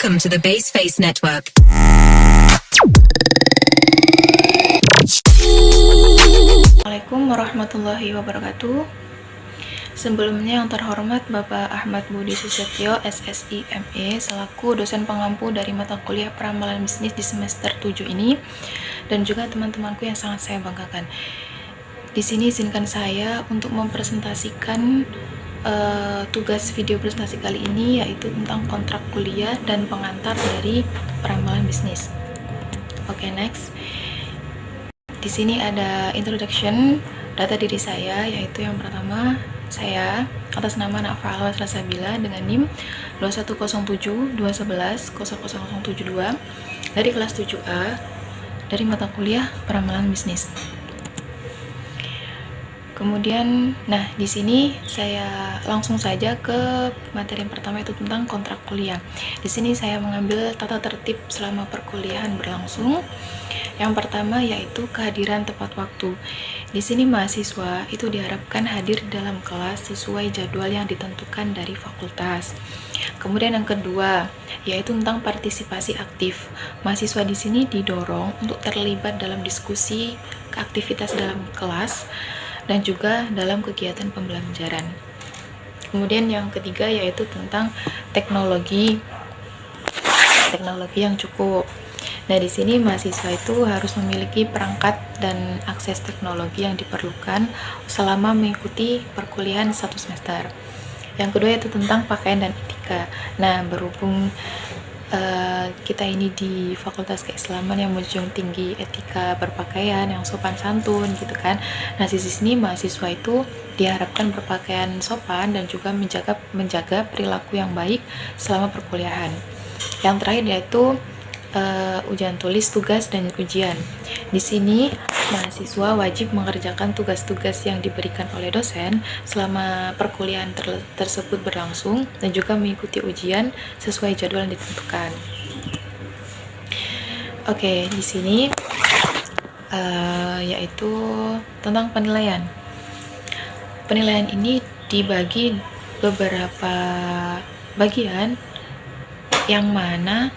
Welcome to the Baseface Network. Assalamualaikum warahmatullahi wabarakatuh. Sebelumnya yang terhormat Bapak Ahmad Budi Susetyo, SSI ME, selaku dosen pengampu dari mata kuliah Peramalan Bisnis di semester 7 ini, dan juga teman-temanku yang sangat saya banggakan. Di sini izinkan saya untuk mempresentasikan tugas video presentasi kali ini, yaitu tentang kontrak kuliah dan pengantar dari Peramalan Bisnis. Oke, next. Di sini ada introduction data diri saya, yaitu yang pertama, saya atas nama Nafa Alwas Rasabila dengan NIM 210721100072 dari kelas 7A dari mata kuliah Peramalan Bisnis. Kemudian, di sini saya langsung saja ke materi yang pertama, itu tentang kontrak kuliah. Di sini saya mengambil tata tertib selama perkuliahan berlangsung. Yang pertama yaitu kehadiran tepat waktu. Di sini mahasiswa itu diharapkan hadir dalam kelas sesuai jadwal yang ditentukan dari fakultas. Kemudian yang kedua yaitu tentang partisipasi aktif. Mahasiswa di sini didorong untuk terlibat dalam diskusi, aktivitas dalam kelas, dan juga dalam kegiatan pembelajaran. Kemudian yang ketiga yaitu tentang teknologi yang cukup. Di sini mahasiswa itu harus memiliki perangkat dan akses teknologi yang diperlukan selama mengikuti perkuliahan 1 semester. Yang kedua yaitu tentang pakaian dan etika. Berhubung kita ini di Fakultas Keislaman yang menjunjung tinggi etika berpakaian yang sopan santun gitu kan. Di sini mahasiswa itu diharapkan berpakaian sopan dan juga menjaga perilaku yang baik selama perkuliahan. Yang terakhir yaitu ujian tulis, tugas, dan ujian. Di sini mahasiswa wajib mengerjakan tugas-tugas yang diberikan oleh dosen selama perkuliahan tersebut berlangsung dan juga mengikuti ujian sesuai jadwal yang ditentukan. Oke, di sini yaitu tentang penilaian. Penilaian ini dibagi beberapa bagian, yang mana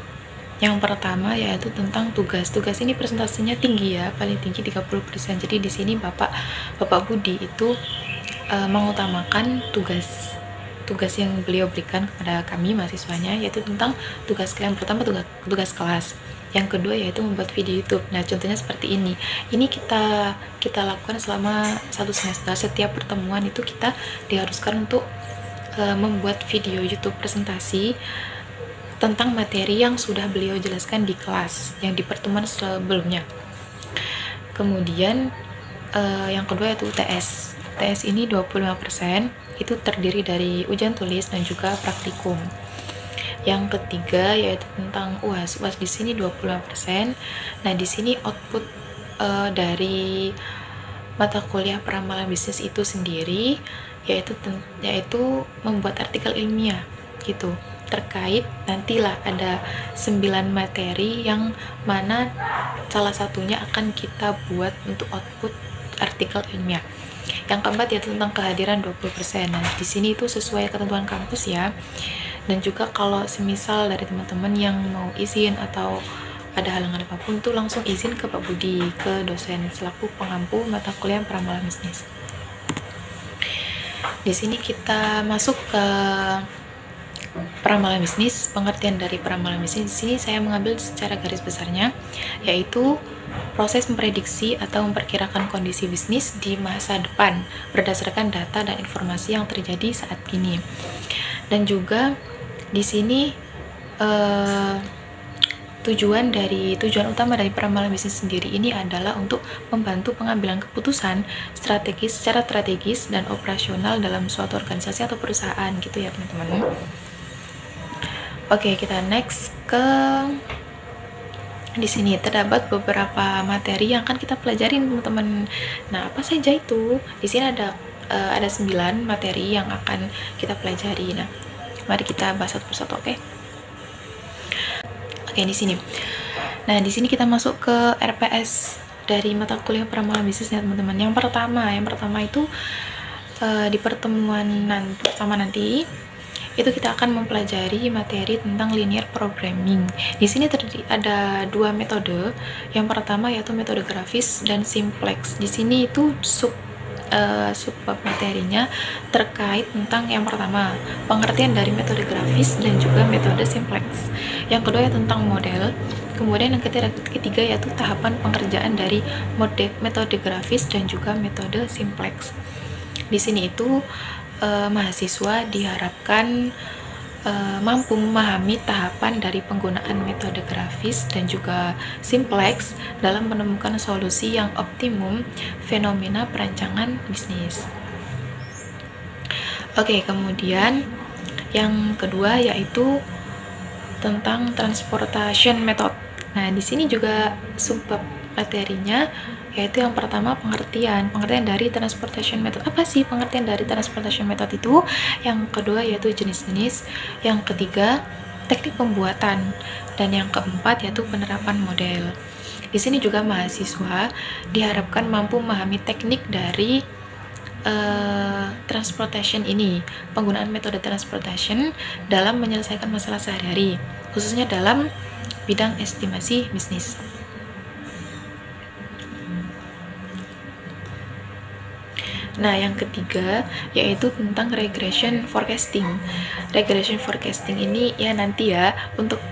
yang pertama yaitu tentang tugas. Tugas ini presentasinya tinggi ya, paling tinggi 30%. Jadi di sini Bapak Budi itu mengutamakan tugas yang beliau berikan kepada kami mahasiswanya, yaitu tentang tugas yang pertama tugas kelas. Yang kedua yaitu membuat video YouTube. Contohnya seperti ini. Ini kita lakukan selama 1 semester. Setiap pertemuan itu kita diharuskan untuk membuat video YouTube presentasi tentang materi yang sudah beliau jelaskan di kelas yang di pertemuan sebelumnya. Kemudian yang kedua yaitu UTS. UTS ini 25%, itu terdiri dari ujian tulis dan juga praktikum. Yang ketiga yaitu tentang UAS. UAS di sini 25%. Di sini output dari mata kuliah Peramalan Bisnis itu sendiri yaitu membuat artikel ilmiah gitu. Terkait nantilah ada 9 materi yang mana salah satunya akan kita buat untuk output artikel ilmiah. Yang keempat yaitu tentang kehadiran 20%. Di sini itu sesuai ketentuan kampus ya. Dan juga kalau semisal dari teman-teman yang mau izin atau ada halangan apapun tuh langsung izin ke Pak Budi, ke dosen selaku pengampu mata kuliah Peramalan Bisnis. Di sini kita masuk ke Peramalan Bisnis. Pengertian dari Peramalan Bisnis di sini saya mengambil secara garis besarnya, yaitu proses memprediksi atau memperkirakan kondisi bisnis di masa depan berdasarkan data dan informasi yang terjadi saat ini. Dan juga di sini tujuan utama dari Peramalan Bisnis sendiri ini adalah untuk membantu pengambilan keputusan secara strategis dan operasional dalam suatu organisasi atau perusahaan gitu ya teman-teman. Oke, kita next ke di sini terdapat beberapa materi yang akan kita pelajarin teman-teman. Apa saja itu? Di sini ada 9 materi yang akan kita pelajari. Mari kita bahas satu persatu, oke? Oke, di sini. Di sini kita masuk ke RPS dari mata kuliah Peramalan Bisnis ya teman-teman. Yang pertama itu di pertemuan pertama nanti itu kita akan mempelajari materi tentang linear programming. Di sini ada dua metode. Yang pertama yaitu metode grafis dan simplex. Di sini itu subbab materinya terkait tentang yang pertama, pengertian dari metode grafis dan juga metode simplex. Yang kedua ya tentang model. Kemudian yang ketiga yaitu tahapan pengerjaan dari metode grafis dan juga metode simplex. Di sini itu mahasiswa diharapkan mampu memahami tahapan dari penggunaan metode grafis dan juga simplex dalam menemukan solusi yang optimum fenomena perancangan bisnis. Oke, kemudian yang kedua yaitu tentang transportation method. Nah, di sini juga subbab materinya yaitu yang pertama pengertian dari transportation method. Apa sih pengertian dari transportation method itu? Yang kedua yaitu jenis-jenis, yang ketiga teknik pembuatan, dan yang keempat yaitu penerapan model. Di sini juga mahasiswa diharapkan mampu memahami teknik dari transportation ini, penggunaan metode transportation dalam menyelesaikan masalah sehari-hari, khususnya dalam bidang estimasi bisnis. Nah, yang ketiga yaitu tentang regression forecasting. Regression forecasting ini ya nanti ya untuk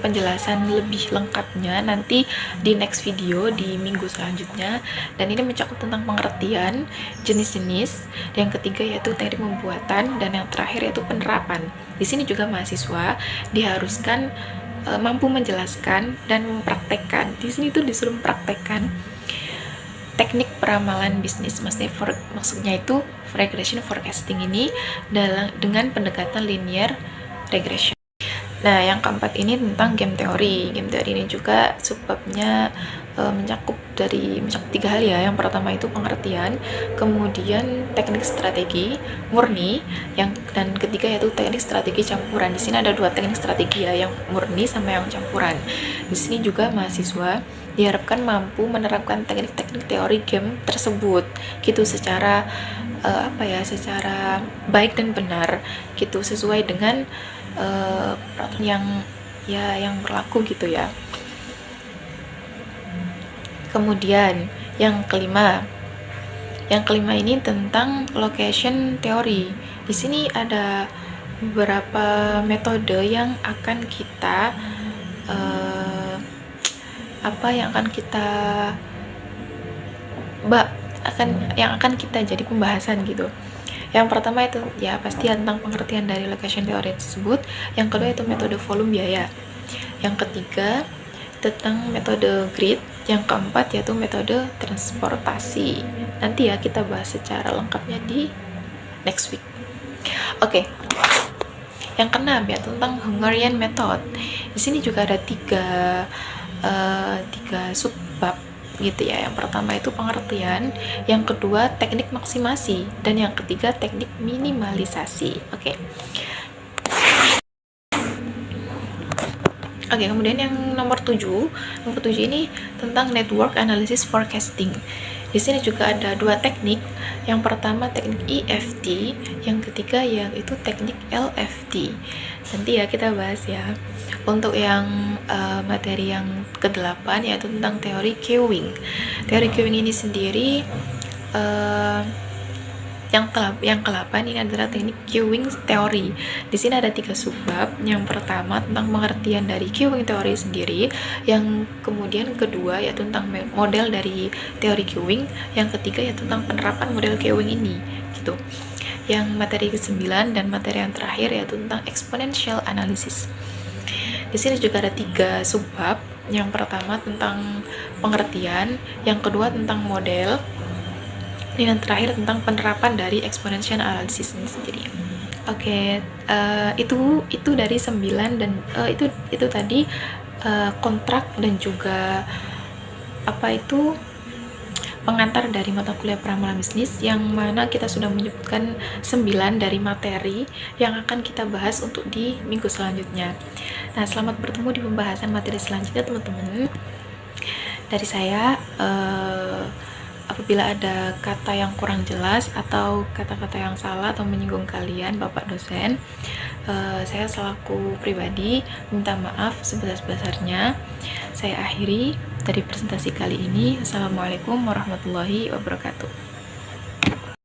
penjelasan lebih lengkapnya nanti di next video di minggu selanjutnya. Dan ini mencakup tentang pengertian, jenis-jenis. Yang ketiga yaitu teknik pembuatan, dan yang terakhir yaitu penerapan. Di sini juga mahasiswa diharuskan mampu menjelaskan dan mempraktekkan. Di sini tuh disuruh mempraktekkan teknik peramalan bisnis, maksudnya itu regression forecasting ini dengan pendekatan linear regression. Nah, yang keempat ini tentang game teori. Game teori ini juga subbabnya mencakup tiga hal ya. Yang pertama itu pengertian, kemudian teknik strategi murni, dan ketiga yaitu teknik strategi campuran. Di sini ada dua teknik strategi ya, yang murni sama yang campuran. Di sini juga mahasiswa diharapkan mampu menerapkan teknik-teknik teori game tersebut gitu secara secara baik dan benar gitu, sesuai dengan peraturan yang berlaku gitu ya. Kemudian yang kelima ini tentang location theory. Di sini ada beberapa metode yang akan kita jadi pembahasan gitu. Yang pertama itu ya pasti tentang pengertian dari location theory tersebut. Yang kedua itu metode volume biaya. Yang ketiga tentang metode grid. Yang keempat yaitu metode transportasi. Nanti ya kita bahas secara lengkapnya di next week. Oke. Yang keenam ya tentang Hungarian method. Di sini juga ada tiga subbab gitu ya. Yang pertama itu pengertian, yang kedua teknik maksimasi, dan yang ketiga teknik minimalisasi. Oke, kemudian yang nomor 7 ini tentang network analysis forecasting. Di sini juga ada dua teknik. Yang pertama teknik EFT, yang ketiga yaitu teknik LFT. Nanti ya kita bahas ya. Untuk yang materi yang ke-8 yaitu tentang teori queuing. Teori queuing ini sendiri yang ke-8 ini adalah teknik queuing teori. Di sini ada 3 subbab. Yang pertama tentang pengertian dari queuing teori sendiri, yang kemudian kedua yaitu tentang model dari teori queuing, yang ketiga yaitu tentang penerapan model queuing ini gitu. Yang materi ke-9 dan materi yang terakhir yaitu tentang exponential analysis. Di sini juga ada 3 subbab. Yang pertama tentang pengertian, yang kedua tentang model, dan yang terakhir tentang penerapan dari exponential analysis ini sendiri. Oke, itu dari 9 dan itu tadi kontrak dan juga pengantar dari mata kuliah peramalan bisnis, yang mana kita sudah menyebutkan 9 dari materi yang akan kita bahas untuk di minggu selanjutnya. Nah, selamat bertemu di pembahasan materi selanjutnya teman-teman. Dari saya apabila ada kata yang kurang jelas atau kata-kata yang salah atau menyinggung kalian, Bapak dosen, saya selaku pribadi minta maaf sebesar-besarnya. Saya akhiri dari presentasi kali ini. Assalamualaikum warahmatullahi wabarakatuh.